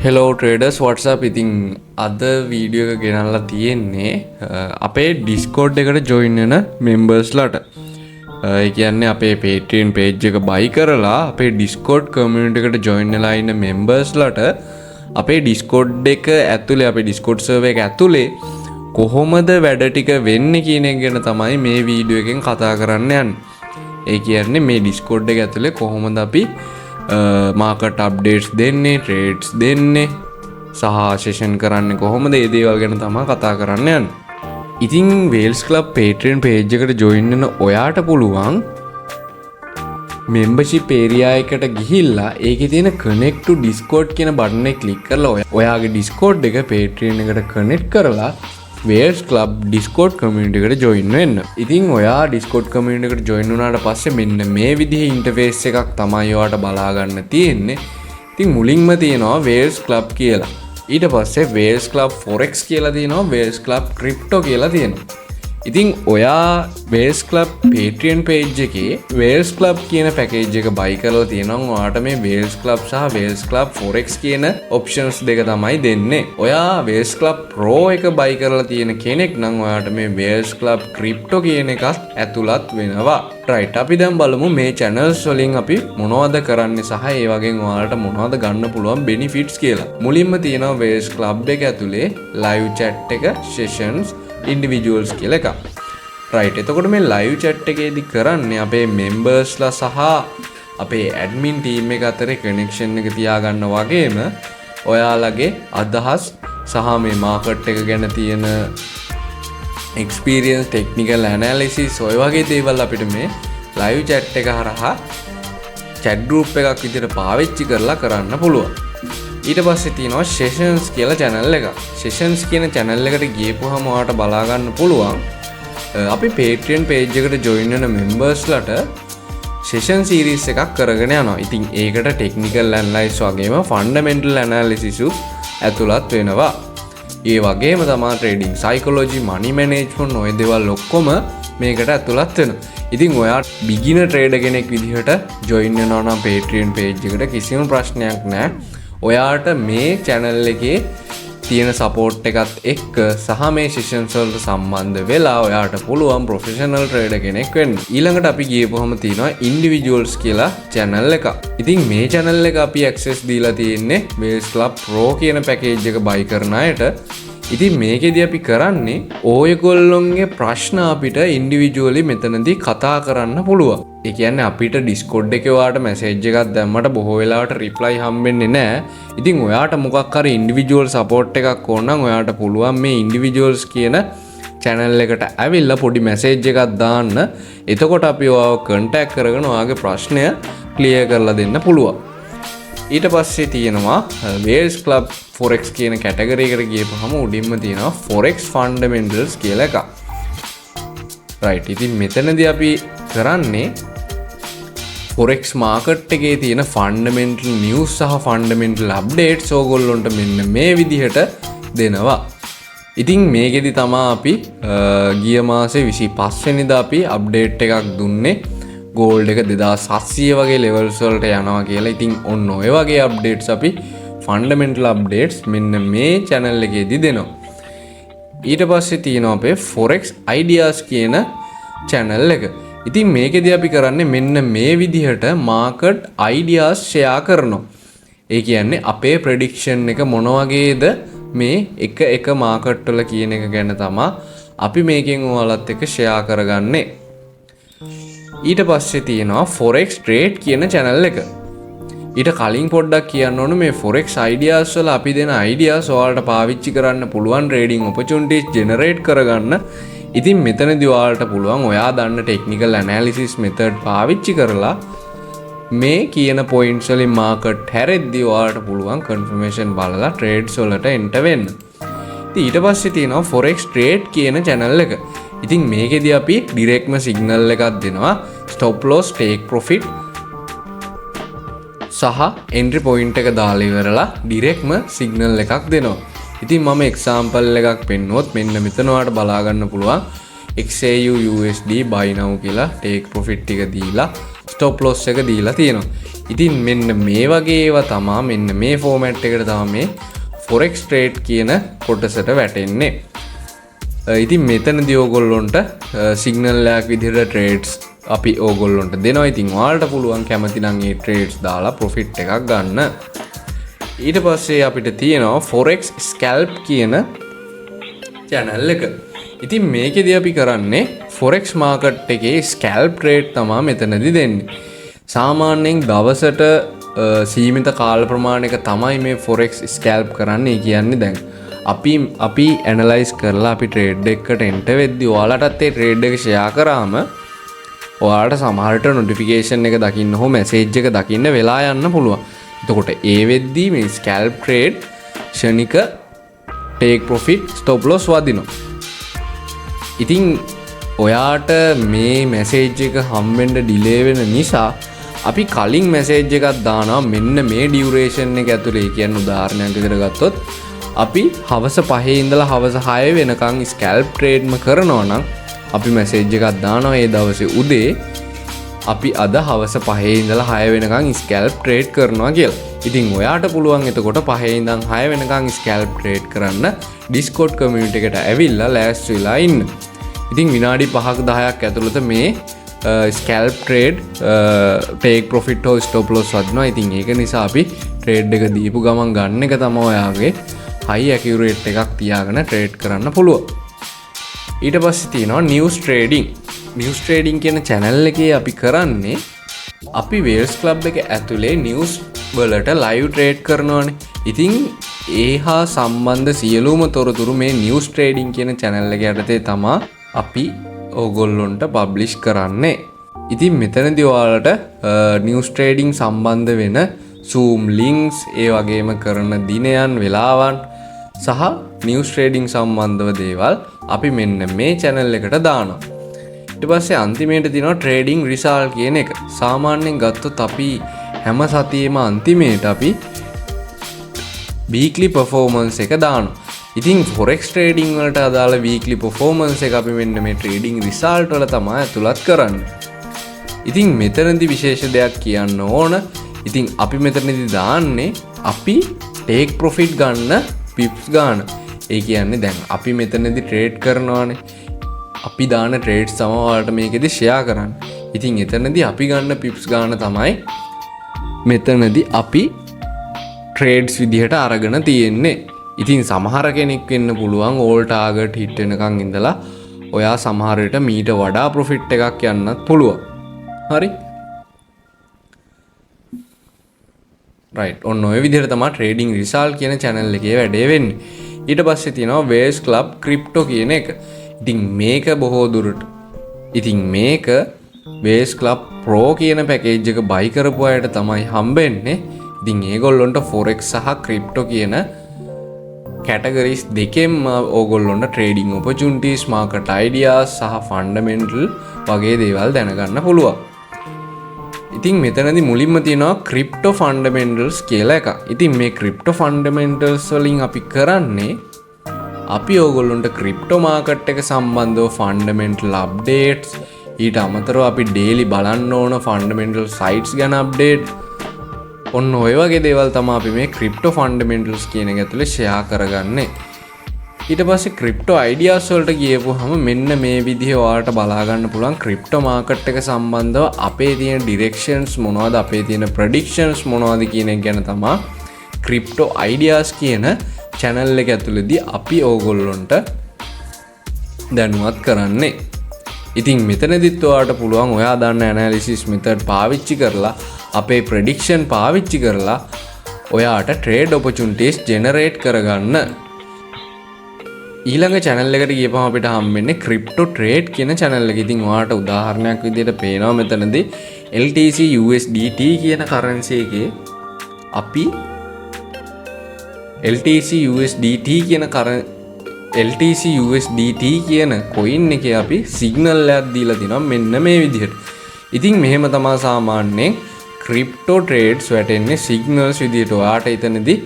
Hello traders, what's up? ඉතින් අද video එක ගෙනල්ලා තියෙන්නේ අපේ Discord එකට join වෙන members ලාට. ඒ කියන්නේ අපේ Patreon page එක buy කරලා අපේ Discord community එකට join වෙලා ඉන්න members ලාට අපේ Discord එක ඇතුලේ අපේ Discord server එක ඇතුලේ කොහොමද වැඩ ටික වෙන්නේ කියන එක ගැන තමයි මේ වීඩියෝ එකෙන් කතා කරන්න යන්නේ. ඒ කියන්නේ මේ Discord එක ඇතුලේ කොහොමද අපි මාකට් අප්ඩේට්ස් දෙන්නේ, ට්‍රේඩ්ස් දෙන්නේ සහ සෙෂන් කරන්නේ කොහොමද ඒ දේවල් ගැන තමයි කතා කරන්න යන්නේ. ඉතින් Wales Club Patreon page එකට join වෙන ඔයාට පුළුවන් membership area එකට ගිහිල්ලා ඒකේ තියෙන connect to Discord කියන බටන් එක click කරලා ඔයාගේ Discord එක Patreon එකට connect කරලා Wales Club Discord community එකට join වෙන්න. ඉතින් ඔයා Discord community එකට join වුණාට පස්සේ මෙන්න මේ විදිහේ interface එකක් තමයි ඔයාට බලා ගන්න තියෙන්නේ. ඉතින් මුලින්ම තියෙනවා Wales Club කියලා. ඊට පස්සේ Wales Club Forex කියලා තියෙනවා, Wales Club Crypto කියලා තියෙනවා. ඉතින් ඔයා Wales Club Patreon page එකේ Wales Club කියන package එක buy කරලා තියෙනවා. ඔයාට මේ Wales Club සහ Wales Club Forex කියන options දෙක තමයි දෙන්නේ. ඔයා Wales Club Pro එක buy කරලා තියෙන කෙනෙක් නම් ඔයාට මේ Wales Club Crypto කියන එකත් ඇතුළත් වෙනවා. right, අපි දැන් බලමු මේ channels වලින් අපි මොනවද කරන්නේ සහ ඒ වගේම ඔයාලට මොනවද ගන්න පුළුවන් benefits කියලා. මුලින්ම තියෙනවා Wales Club එක ඇතුලේ live chat එක, sessions, individuals කියලා එකක්. right, එතකොට මේ live chat එකේදී කරන්නේ අපේ members ලා සහ අපේ admin team එක අතරේ connection එක තියාගන්න වගේම ඔයාලගේ අදහස් සහ මේ market එක ගැන තියෙන experience, technical analysis ඔය වගේ දේවල් අපිට මේ live chat එක හරහා chat group එකක් විදිහට පාවිච්චි කරලා කරන්න පුළුවන්. ඊට පස්සේ තියෙනවා sessions කියලා channel එකක්. sessions කියන channel එකට ගියපුවාම ඔයාලට බලා ගන්න පුළුවන් අපි Patreon page එකට join වෙන members ලාට session series එකක් කරගෙන යනවා. ඉතින් ඒකට technical analysis වගේම fundamental analysis උත් ඇතුළත් වෙනවා. ඒ වගේම තමයි trading psychology, money management ඔය දේවල් ඔක්කොම මේකට ඇතුළත් වෙනවා. ඉතින් ඔයා beginner trader කෙනෙක් විදිහට join වෙනවා නම් Patreon page එකට කිසිම ප්‍රශ්නයක් නැහැ. ඔයාට මේ channel එකේ තියෙන support එකත් එක්ක සහ මේ sessions වලට සම්බන්ධ වෙලා ඔයාට පුළුවන් professional trader කෙනෙක් වෙන්න. ඊළඟට අපි ගියපුවම තියෙනවා individuals කියලා channel එකක්. ඉතින් මේ channel එක අපි access දීලා තියෙන්නේ Wales Club Pro කියන package එක buy කරන අයට. ඉතින් මේකෙදී අපි කරන්නේ ඔයගොල්ලොන්ගේ ප්‍රශ්න අපිට individually මෙතනදී කතා කරන්න පුළුවන්. ඒ කියන්නේ අපිට Discord එකේ ඔයාට message එකක් දැම්මට බොහෝ වෙලාවට reply හම්බෙන්නේ නැහැ. ඉතින් ඔයාට මොකක් හරි individual support එකක් ඕන නම් ඔයාට පුළුවන් මේ individuals කියන channel එකට ඇවිල්ලා පොඩි message එකක් දාන්න. එතකොට අපි ඔයාව contact කරගෙන ඔයාගේ ප්‍රශ්නය clear කරලා දෙන්න පුළුවන්. ඊට පස්සේ තියෙනවා Wales Club Forex කියන category එකට ගියපුවම උඩින්ම තියෙනවා Forex Fundamentals කියලා එකක්. right, ඉතින් මෙතනදී අපි කරන්නේ Forex market එකේ තියෙන fundamental news සහ fundamental updates ඕගොල්ලොන්ට මෙන්න මේ විදිහට දෙනවා. ඉතින් මේකෙදි තමයි අපි ගිය මාසේ 25 වෙනිදා අපි update එකක් දුන්නේ. gold එක 2700 වගේ levels වලට යනවා කියලා. ඉතින් ඔන්න ඔය වගේ updates අපි fundamental updates මෙන්න මේ channel එකේදී දෙනවා. ඊට පස්සේ තියෙනවා අපේ Forex ideas කියන channel එක. ඉතින් මේකෙදී අපි කරන්නේ මෙන්න මේ විදිහට market ideas share කරනවා. ඒ කියන්නේ අපේ prediction එක මොන වගේද මේ එක market වල කියන එක ගැන තමයි අපි මේකෙන් ඔයාලත් එක්ක share කරගන්නේ. ඊට පස්සේ තියෙනවා Forex Trade කියන channel එක. ඊට කලින් පොඩ්ඩක් කියන්න ඕන මේ Forex ideas වල අපි දෙන ideas ඔයාලට පාවිච්චි කරන්න පුළුවන් trading opportunities generate කරගන්න. ඉතින් මෙතනදී ඔයාලට පුළුවන් ඔයා දන්න technical analysis method පාවිච්චි කරලා මේ කියන points වලින් market හැරෙද්දී ඔයාලට පුළුවන් confirmation බලලා trades වලට enter වෙන්න. ඉතින් ඊට පස්සේ තියෙනවා Forex Trade කියන channel එක. ඉතින් මේකෙදී අපි ඩිරෙක්ට්ම සිග්නල් එකක් දෙනවා stop loss, take profit සහ entry point එක දාලා ඉවරලා ඩිරෙක්ට්ම සිග්නල් එකක් දෙනවා. ඉතින් මම example එකක් පෙන්නුවොත් මෙන්න මෙතන ඔයාලට බලා ගන්න පුළුවන් XAU USD buy now කියලා take profit ටික දීලා ස්ටොප් ලොස් එක දීලා තියෙනවා. ඉතින් මෙන්න මේ වගේ ඒවා තමා මෙන්න මේ ෆෝමැට් එකට තමයි මේ Forex trade කියන කොටසට වැටෙන්නේ. ඉතින් මෙතනදී ඕගොල්ලොන්ට සිග්නල් එකක් විදිහට trades අපි ඕගොල්ලොන්ට දෙනවා. ඉතින් ඔයාලට පුළුවන් කැමති නම් මේ trades දාලා profit එකක් ගන්න. ඊට පස්සේ අපිට තියෙනවා Forex scalp කියන channel එක. ඉතින් මේකෙදී අපි කරන්නේ Forex market එකේ scalp trade තමයි මෙතනදී දෙන්නේ. සාමාන්‍යයෙන් දවසට සීමිත කාල ප්‍රමාණයක තමයි මේ Forex scalp කරන්නේ. කියන්නේ දැන් අපි analyze කරලා අපි trade එකකට enter වෙද්දී ඔයාලටත් ඒ trade එක share කරාම ඔයාලට සමහරට notification එක දකින්න හෝ message එක දකින්න වෙලා යන්න පුළුවන්. එතකොට ඒ වෙද්දී මේ scalp trade ෂණික take profit stop loss වදිනවා. ඉතින් ඔයාට මේ message එක හම්බෙන්න delay වෙන නිසා අපි කලින් message එකක් දානවා මෙන්න මේ duration එක ඇතුලේ. කියන්නේ උදාහරණයක් විදිහට ගත්තොත් අපි හවස 5 ඉඳලා හවස 6 වෙනකන් scalp trade කරනවා නම් අපි message එකක් දානවා ඒ දවසේ උදේ අපි අද හවස 5 ඉඳලා 6 වෙනකන් scalp trade කරනවා කියලා. ඉතින් ඔයාට පුළුවන් එතකොට 5 ඉඳන් 6 වෙනකන් scalp trade කරන්න Discord community එකට ඇවිල්ලා ලෑස්ති වෙලා ඉන්න. ඉතින් විනාඩි 5ක් 10ක් ඇතුළත මේ scalp trade take profit or stop loss වදිනවා. ඉතින් ඒක නිසා අපි trade එක දීපු ගමන් ගන්න එක තමයි ඔයාගේ high accurate එකක් තියාගෙන trade කරන්න පුළුවන්. ඊට පස්සේ තියෙනවා news trading. news trading කියන channel එකේ අපි කරන්නේ අපි Wales Club එක ඇතුලේ news වලට live trade කරනවානේ. ඉතින් ඒ හා සම්බන්ධ සියලුම තොරතුරු මේ news trading කියන channel එක යටතේ තමයි අපි ඕගොල්ලොන්ට publish කරන්නේ. ඉතින් මෙතනදී ඔයාලට news trading සම්බන්ධ වෙන Zoom links ඒ වගේම කරන දිනයන් වෙලාවන් සහ news trading සම්බන්ධව දේවල් අපි මෙන්න මේ channel එකට දානවා. ඊට පස්සේ අන්තිමේට තියෙනවා trading result කියන එක. සාමාන්‍යයෙන් ගත්තොත් අපි හැම සතියේම අන්තිමේට අපි weekly performance එක දානවා. ඉතින් Forex trading වලට අදාළ weekly performance එක අපි මෙන්න මේ trading result වල තමයි ඇතුළත් කරන්නේ. ඉතින් මෙතනදී විශේෂ දෙයක් කියන්න ඕන. ඉතින් අපි මෙතනදී දාන්නේ අපි take profit ගන්න pips ගන්න. ඒ කියන්නේ දැන් අපි මෙතනදී trade කරනවානේ. අපි දාන trades තමයි ඔයාලට මේකෙදි share කරන්නේ. ඉතින් එතනදී අපි ගන්න pips ගන්න තමයි මෙතනදී අපි trades විදිහට අරගෙන තියෙන්නේ. ඉතින් සමහර කෙනෙක් වෙන්න පුළුවන් all target hit වෙනකන් ඉඳලා ඔයා සමහර විට මීට වඩා profit එකක් යන්නත් පුළුවන්. හරි? right. ඔන්න ඔය විදිහට තමයි trading result කියන channel එකේ වැඩේ වෙන්නේ. ඊට පස්සේ තියෙනවා Wales Club crypto කියන එක. ඉතින් මේක බොහෝ දුරට ඉතින් මේක Wales Club Pro කියන package එක buy කරපු අයට තමයි හම්බෙන්නේ. ඉතින් ඒගොල්ලොන්ට Forex සහ crypto කියන categories දෙකෙන්ම ඕගොල්ලොන්ට trading opportunities, market ideas සහ fundamental වගේ දේවල් දැනගන්න පුළුවන්. ඉතින් මෙතනදී මුලින්ම තියෙනවා crypto fundamentals කියලා එකක්. ඉතින් මේ crypto fundamentals වලින් අපි කරන්නේ අපි ඕගොල්ලොන්ට crypto market එක සම්බන්ධව fundamental updates, ඊට අමතරව අපි daily බලන්න ඕන fundamental sites ගැන update, ඔන්න ඔය වගේ දේවල් තමයි අපි මේ crypto fundamentals කියන එක ඇතුලේ share කරගන්නේ. ඊට පස්සේ crypto ideas වලට ගියපුවාම මෙන්න මේ විදිහේ ඔයාලට බලා ගන්න පුළුවන් crypto market එක සම්බන්ධව අපේ තියෙන directions මොනවද, අපේ තියෙන predictions මොනවද කියන එක ගැන තමයි crypto ideas කියන channel එක ඇතුළේදී අපි ඕගොල්ලොන්ට දැනුවත් කරන්නේ. ඉතින් මෙතනදිත් ඔයාලට පුළුවන් ඔයා දන්න analysis method පාවිච්චි කරලා අපේ prediction පාවිච්චි කරලා ඔයාට trade opportunities generate කරගන්න. ඊළඟ channel එකට ගියපම අපිට හම්බෙන්නේ crypto trade කියන channel එක. ඉතින් ඔයාට උදාහරණයක් විදිහට පේනවා මෙතනදී LTC USDT කියන currency එකේ අපි LTC USDT කියන coin එකේ අපි signal එකක් දීලා තිනවා මෙන්න මේ විදිහට. ඉතින් මෙහෙම තමයි සාමාන්‍යයෙන් crypto trades වැටෙන්නේ signals විදිහට. ඔයාට එතනදී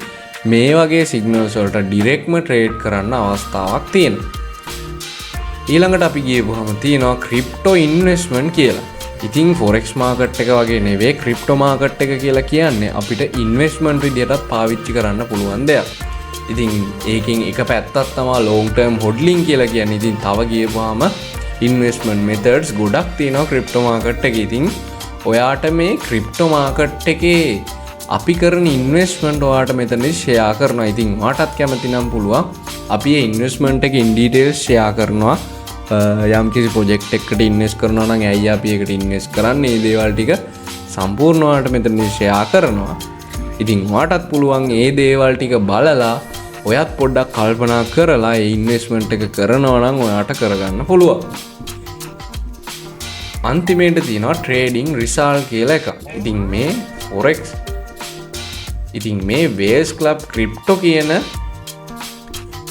මේ වගේ signals වලට directම trade කරන්න අවස්ථාවක් තියෙනවා. ඊළඟට අපි ගියපුවම තියෙනවා crypto investment කියලා. ඉතින් ෆොරෙක්ස් මාකට් එක වගේ නෙවෙයි ක්‍රිප්ටෝ මාකට් එක කියලා කියන්නේ අපිට ඉන්වෙස්ට්මන්ට් විදියටත් පාවිච්චි කරන්න පුළුවන් දෙයක්. ඉතින් ඒකෙන් එක පැත්තක් තමයි long term hodling කියලා කියන්නේ. ඉතින් තව ගියපුවාම ඉන්වෙස්ට්මන්ට් මෙතඩ්ස් ගොඩක් තියෙනවා ක්‍රිප්ටෝ මාකට් එකේ. ඉතින් ඔයාට මේ ක්‍රිප්ටෝ මාකට් එකේ අපි කරන ඉන්වෙස්ට්මන්ට් ඔයාට මෙතනදී ෂෙයා කරනවා. ඉතින් ඔයාටත් කැමති නම් පුළුවන් අපි මේ ඉන්වෙස්ට්මන්ට් එකේ ඉන් ඩීටේල්ස් ෂෙයා කරනවා. යම් කිසි ප්‍රොජෙක්ට් එකකට ඉන්වෙස්ට් කරනවා නම් ඇයි අපි ඒකට ඉන්වෙස්ට් කරන්නේ? මේ දේවල් ටික සම්පූර්ණ ඔයාට මෙතනදී ෂෙයා කරනවා. ඉතින් ඔයාටත් පුළුවන් මේ දේවල් ටික බලලා ඔයත් පොඩ්ඩක් කල්පනා කරලා මේ ඉන්වෙස්ට්මන්ට් එක කරනවා නම් ඔයාට කරගන්න පුළුවන්. අන්තිමේට තියෙනවා ට්‍රේඩින් රිසල්ට් කියලා එකක්. ඉතින් මේ Forex ඉතින් මේ වේල්ස් ක්ලබ් ක්‍රිප්ටෝ කියන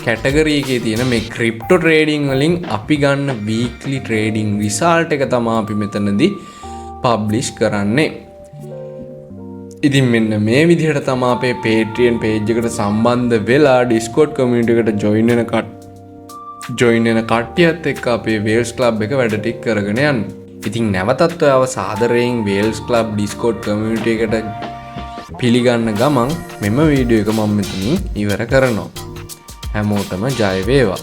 කැටගරි එකේ තියෙන මේ ක්‍රිප්ටෝ ට්‍රේඩින් වලින් අපි ගන්න වීක්ලි ට්‍රේඩින් රිසල්ට් එක තමයි අපි මෙතනදී පබ්ලිෂ් කරන්නේ. ඉතින් මෙන්න මේ විදිහට තමයි අපේ Patreon page එකට සම්බන්ධ වෙලා Discord community එකට join වෙන කට්ටියත් එක්ක අපේ වේල්ස් ක්ලබ් එක වැඩ ටික කරගෙන යන්න. ඉතින් නැවතත් ඔයාව සාදරයෙන් වේල්ස් ක්ලබ් Discord community එකට පිළිගන්න ගමන් මෙම වීඩියෝ එක මම මෙතනින් ඉවර කරනවා. හැමෝටම ජය වේවා.